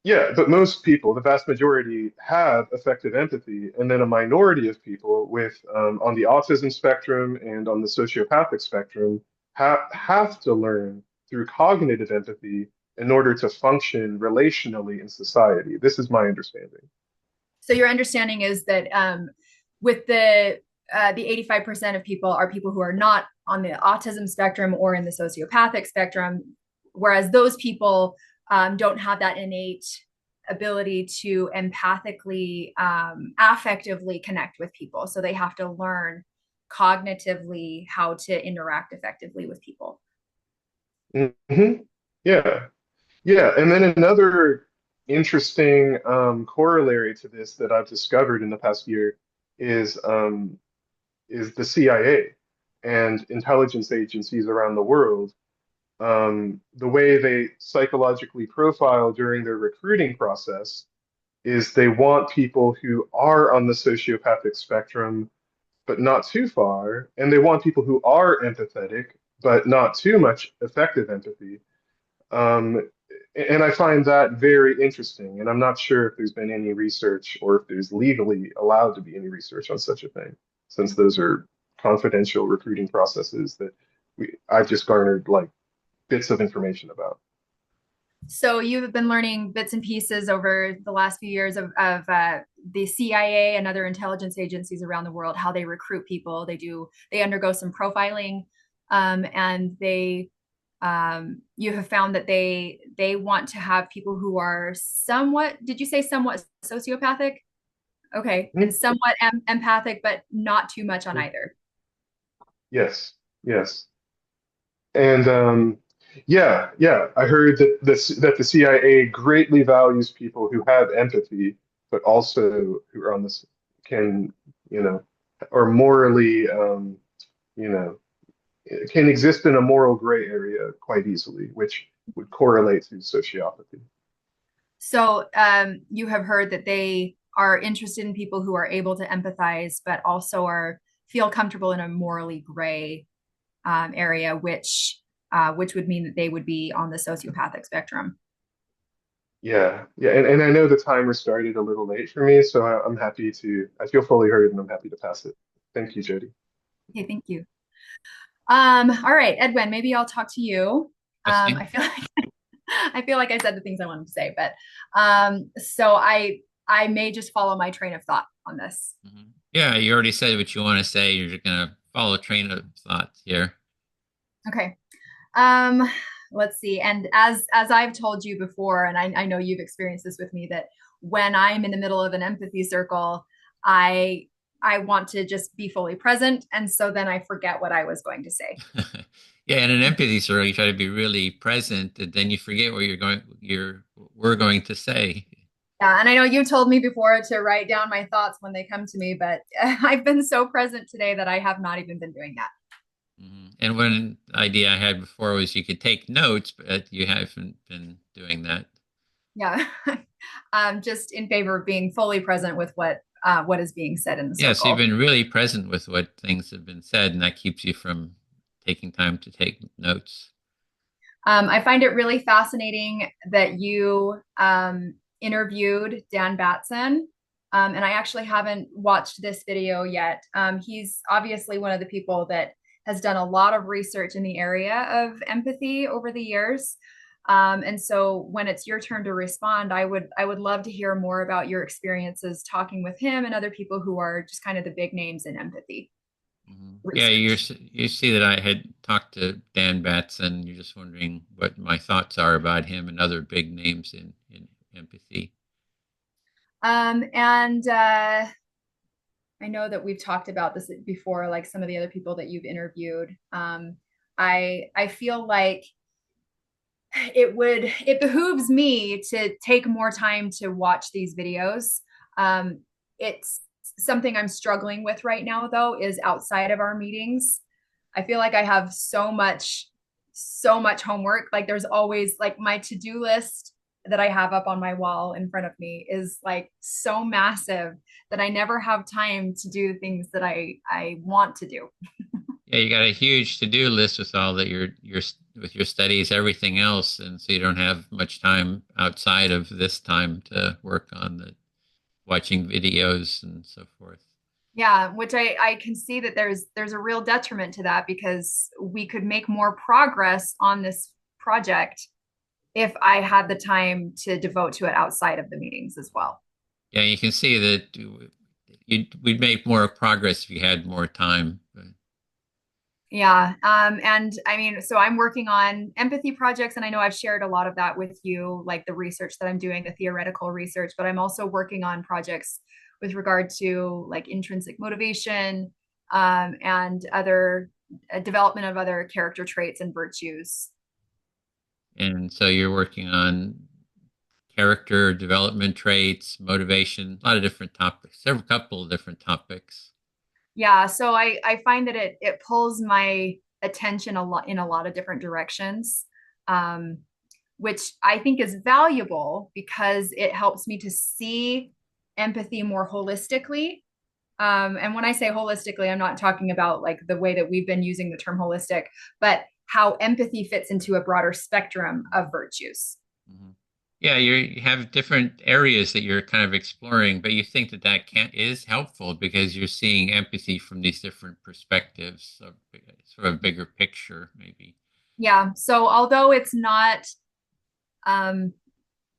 yeah, but most people, the vast majority, have effective empathy, and then a minority of people with on the autism spectrum and on the sociopathic spectrum have to learn through cognitive empathy in order to function relationally in society. This is my understanding. So your understanding is that with the 85% of people are people who are not on the autism spectrum or in the sociopathic spectrum, whereas those people don't have that innate ability to empathically, affectively connect with people. So they have to learn cognitively how to interact effectively with people. Hmm. Yeah. Yeah, and then another interesting corollary to this that I've discovered in the past year is the CIA and intelligence agencies around the world. The way they psychologically profile during their recruiting process is they want people who are on the sociopathic spectrum, but not too far, and they want people who are empathetic, but not too much effective empathy. Um, and I find that very interesting. And I'm not sure if there's been any research or if there's legally allowed to be any research on such a thing, since those are confidential recruiting processes that I've just garnered like bits of information about. So you've been learning bits and pieces over the last few years of the CIA and other intelligence agencies around the world, how they recruit people. They undergo some profiling, and you have found that they want to have people who are somewhat, did you say somewhat sociopathic? Okay, and somewhat empathic, but not too much on either. Yes, yes. And yeah, I heard that the CIA greatly values people who have empathy, but also who are on this can, you know, are morally, you know, can exist in a moral gray area quite easily, which would correlate to sociopathy. So you have heard that they are interested in people who are able to empathize, but also are feel comfortable in a morally gray area, which would mean that they would be on the sociopathic spectrum. Yeah, yeah, and I know the timer started a little late for me, so I'm happy to. I feel fully heard, and I'm happy to pass it. Thank you, Jody. Okay, thank you. All right, Edwin, maybe I'll talk to you. I feel like I feel like I said the things I wanted to say, but so I may just follow my train of thought on this. Mhm. Yeah, you already said what you want to say. You're just going to follow a train of thought here. Okay. Um, let's see. And as I've told you before, and I know you've experienced this with me, that when I'm in the middle of an empathy circle, I I want to just be fully present, and so then I forget what I was going to say. Yeah, in an empathy circle, you try to be really present, and then you forget what we're going to say. Yeah, and I know you told me before to write down my thoughts when they come to me, but I've been so present today that I have not even been doing that. And one idea I had before was you could take notes, but you haven't been doing that. Yeah, just in favor of being fully present with what is being said in the Yeah, so you've circle. been really present with what things have been said, and that keeps you from taking time to take notes. I find it really fascinating that you interviewed Dan Batson. And I actually haven't watched this video yet. He's obviously one of the people that has done a lot of research in the area of empathy over the years. And so when it's your turn to respond, I would love to hear more about your experiences talking with him and other people who are just kind of the big names in empathy Yeah, research. you see that I had talked to Dan Batson. You're just wondering what my thoughts are about him and other big names in empathy. And I know that we've talked about this before, like some of the other people that you've interviewed. I feel like it behooves me to take more time to watch these videos. It's something I'm struggling with right now, though, is outside of our meetings. I feel like I have so much homework. Like there's always like my to-do list that I have up on my wall in front of me is like so massive that I never have time to do things that I want to do. Yeah, you got a huge to-do list with all that with your studies, everything else, and so you don't have much time outside of this time to work on the watching videos and so forth. Yeah, which I can see that there's a real detriment to that because we could make more progress on this project if I had the time to devote to it outside of the meetings as well. Yeah, you can see that we'd make more progress if you had more time. But Yeah. And I mean, so I'm working on empathy projects, and I know I've shared a lot of that with you, like the research that I'm doing, the theoretical research, but I'm also working on projects with regard to like intrinsic motivation, and other development of other character traits and virtues. and so you're working on character development traits, motivation, a lot of different topics, several couple of different topics. Yeah. So I find that it pulls my attention a lot in a lot of different directions. Um, which I think is valuable because it helps me to see empathy more holistically. And when I say holistically, I'm not talking about like the way that we've been using the term holistic, but how empathy fits into a broader spectrum of virtues. Mhm. Yeah, you have different areas that you're kind of exploring, but you think that is helpful because you're seeing empathy from these different perspectives, so sort of a bigger picture, maybe. Yeah. So although um,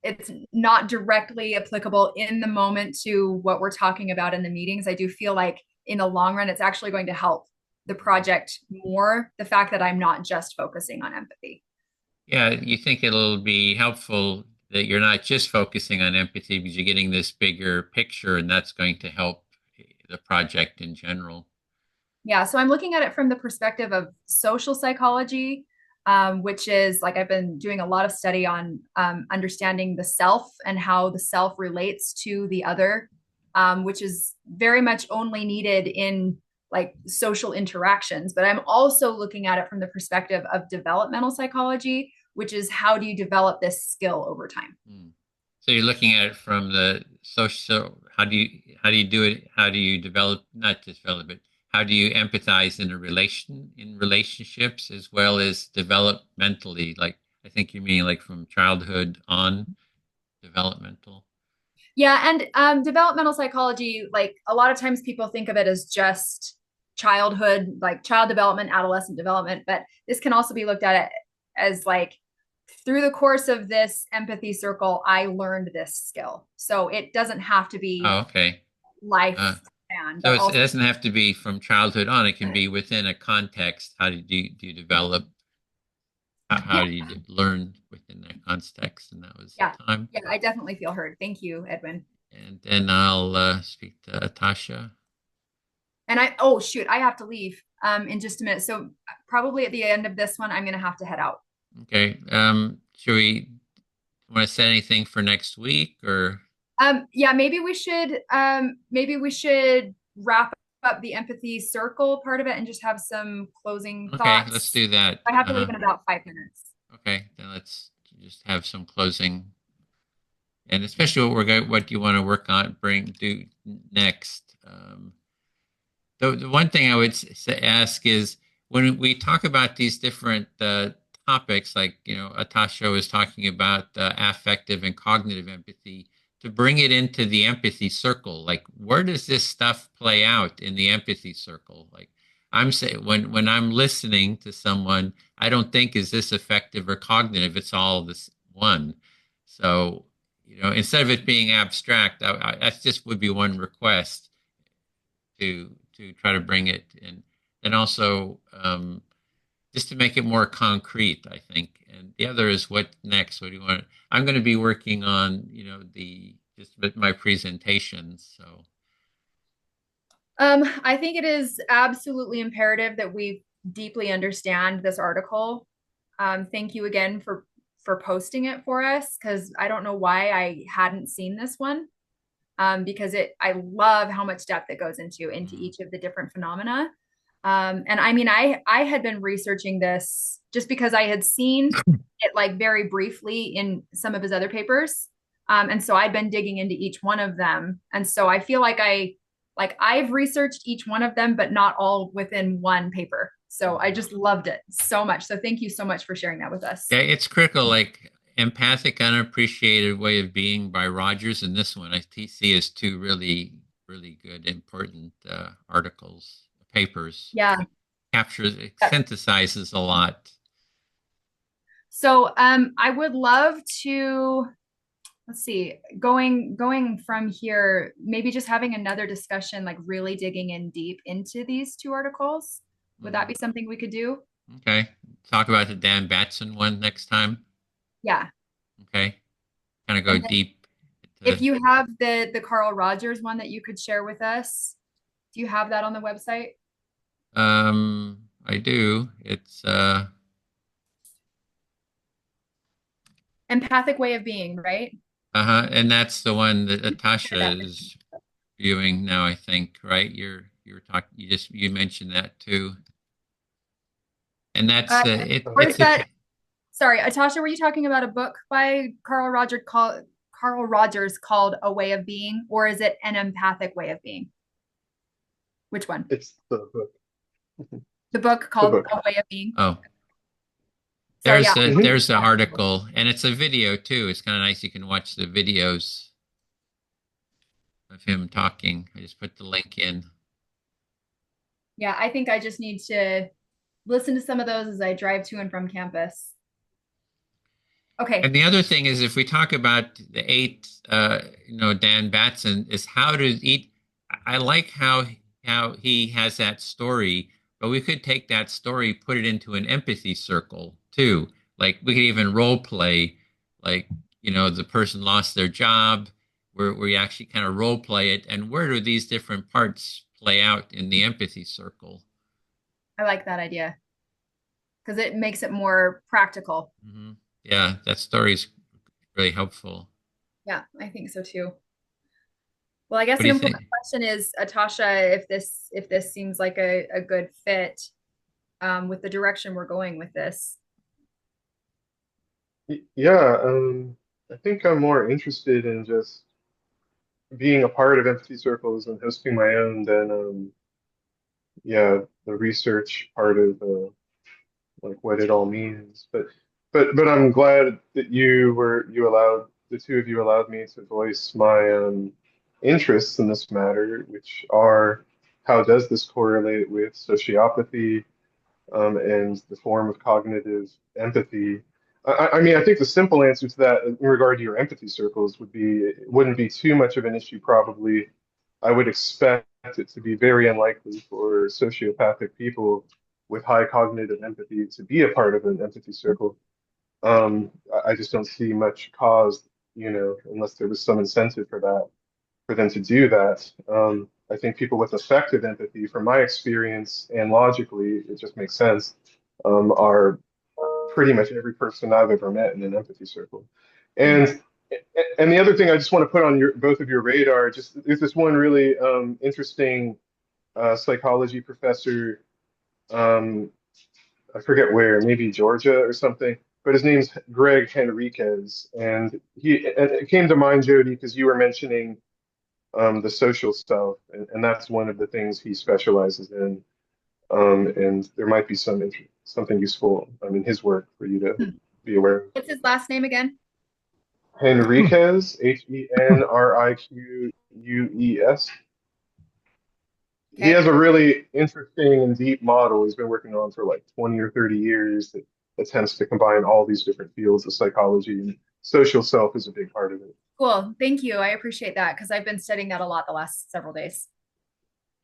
it's not directly applicable in the moment to what we're talking about in the meetings, I do feel like in the long run, it's actually going to help the project more. The fact that I'm not just focusing on empathy. Yeah, you think it'll be helpful that you're not just focusing on empathy because you're getting this bigger picture, and that's going to help the project in general. Yeah, so I'm looking at it from the perspective of social psychology, which is like I've been doing a lot of study on understanding the self and how the self relates to the other, which is very much only needed in like social interactions. But I'm also looking at it from the perspective of developmental psychology, which is how do you develop this skill over time? Hmm. So you're looking at it from the social, how do you do it? How do you develop, not just develop it, how do you empathize in relationships as well as developmentally? Like I think you mean like from childhood on developmental. Yeah, and developmental psychology, like a lot of times people think of it as just childhood, like child development, adolescent development, but this can also be looked at it as like through the course of this empathy circle, I learned this skill. So it doesn't have to be Oh, okay. Uh, lifespan, so but it also doesn't have to be from childhood on. It can be within a context. How do you develop? yeah, How do you learn within that context? And that was yeah, the time. yeah. I definitely feel heard. Thank you, Edwin. And then I'll speak to Tasha. And oh shoot, I have to leave in just a minute. So probably at the end of this one, I'm gonna have to head out. Okay. Should we want to set anything for next week or? Yeah, maybe we should wrap up the empathy circle part of it and just have some closing Okay, let's thoughts. do that. I have to leave in about 5 minutes. Okay, then let's just have some closing, and especially what you want to work on, do next. The one thing I would ask is when we talk about these different topics, like Atasha was talking about affective and cognitive empathy, to bring it into the empathy circle. Like, where does this stuff play out in the empathy circle? Like, I'm saying when I'm listening to someone, I don't think is this affective or cognitive. It's all this one. So, instead of it being abstract, that just would be one request to try to bring it in, and also just to make it more concrete, I think. And the other is what next? What do you want? I'm going to be working on, the just with my presentations. So I think it is absolutely imperative that we deeply understand this article. Thank you again for posting it for us because I don't know why I hadn't seen this one. Because I love how much depth it goes into mm, each of the different phenomena. And I mean, I had been researching this just because I had seen it like very briefly in some of his other papers. And so I'd been digging into each one of them. And so I feel like I've researched each one of them, but not all within one paper. So I just loved it so much. So thank you so much for sharing that with us. Yeah, it's critical, like Empathic Unappreciated Way of Being by Rogers, and this one I see as two really, really good, important articles, papers. Yeah. Captures, it synthesizes a lot. So I would love to, let's see, going from here, maybe just having another discussion, like really digging in deep into these two articles. Would that be something we could do? Okay. Talk about the Dan Batson one next time. Yeah. Okay. Kind of go deep. If you have the Carl Rogers one that you could share with us, do you have that on the website? I do. It's Empathic Way of Being, right? and that's the one that Natasha is viewing now, I think, right? You were talking, you mentioned that too. And that's where's that? Sorry, Atasha, were you talking about a book by Carl Rogers called A Way of Being, or is it An Empathic Way of Being? Which one? It's the book. The book called A Way of Being. Oh, Sorry, there's the article, and it's a video too. It's kind of nice. You can watch the videos of him talking. I just put the link in. Yeah, I think I just need to listen to some of those as I drive to and from campus. Okay. And the other thing is, if we talk about the eight, Dan Batson, is how to eat. I like how he has that story, but we could take that story, put it into an empathy circle too. Like we could even role play, like the person lost their job, where you actually kind of role play it, and where do these different parts play out in the empathy circle? I like that idea because it makes it more practical. Mm-hmm. Yeah, that story is really helpful. Yeah, I think so too. Well, I guess an important question is, Atasha, if this seems like a good fit with the direction we're going with this. Yeah, I think I'm more interested in just being a part of empathy circles and hosting my own than yeah, the research part of like what it all means. But I'm glad that you allowed the two of you allowed me to voice my interests in this matter, which are how does this correlate with sociopathy and the form of cognitive empathy. I mean, I think the simple answer to that in regard to your empathy circles would be it wouldn't be too much of an issue, probably. I would expect it to be very unlikely for sociopathic people with high cognitive empathy to be a part of an empathy circle. I just don't see much cause, unless there was some incentive for that, for them to do that. I think people with effective empathy, from my experience and logically, it just makes sense, are pretty much every person I've ever met in an empathy circle. And the other thing I just want to put on both of your radar, just there's this one really interesting psychology professor. I forget where, maybe Georgia or something, but his name's Greg Henriquez, and it came to mind, Jody, because you were mentioning the social self, and that's one of the things he specializes in. And there might be something useful in his work for you to be aware of. What's his last name again? Henriquez, Henriquez. Okay. He has a really interesting and deep model he's been working on for like 20 or 30 years that attempts to combine all these different fields of psychology, and social self is a big part of it. Cool. Thank you. I appreciate that because I've been studying that a lot the last several days.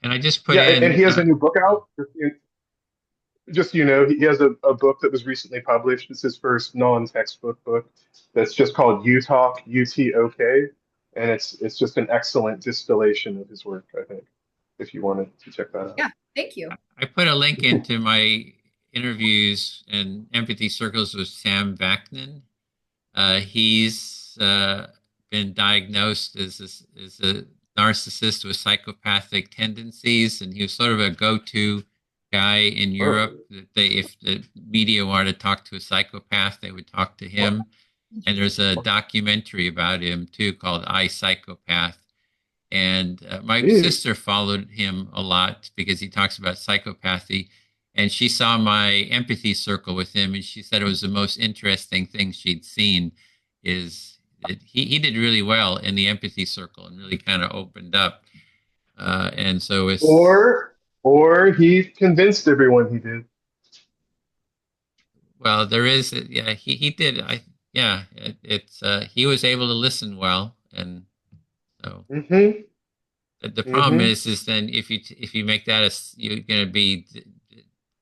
And I just put in. And he has a new book out. Just he has a book that was recently published. It's his first non-textbook book that's just called UTOK, UTOK, and it's just an excellent distillation of his work, I think, if you wanted to check that out. Yeah, thank you. I put a link into my interviews and empathy circles with Sam Vaknin. He's been diagnosed as a narcissist with psychopathic tendencies, and he was sort of a go-to guy in Oh, Europe that if the media wanted to talk to a psychopath, they would talk to him. And there's a documentary about him too called I, Psychopath. And my geez. sister followed him a lot because he talks about psychopathy. And she saw my empathy circle with him, and she said it was the most interesting thing she'd seen. Is that he did really well in the empathy circle and really kind of opened up. And so it's Or he convinced everyone he did. well, there is yeah he did yeah it's he was able to listen well, and so Mm-hmm. the problem Mm-hmm. is then if you make that as you're going to be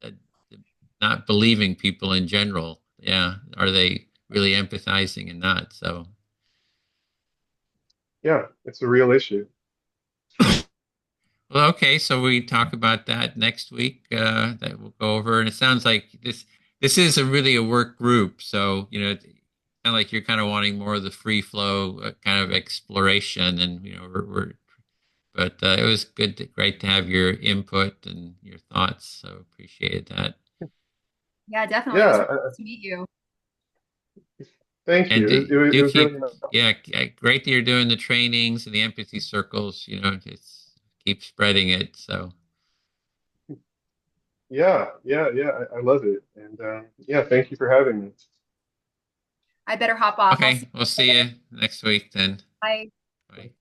uh, not believing people in general. Yeah, are they really empathizing and not? So, Yeah, it's a real issue. well, okay, so we talk about that next week. That we'll go over, and it sounds like this is really a work group. So it's kind of like you're kind of wanting more of the free flow kind of exploration, and we're but it was great to have your input and your thoughts. So appreciated that. Yeah, definitely. It was Yeah, really nice to meet you. thank And you. It do was really keep, nice. yeah, great that you're doing the trainings and the empathy circles. Keep spreading it. So, Yeah. I love it. And yeah, thank you for having me. I better hop off. I'll see okay, we'll you see later. you next week then. Bye. Bye.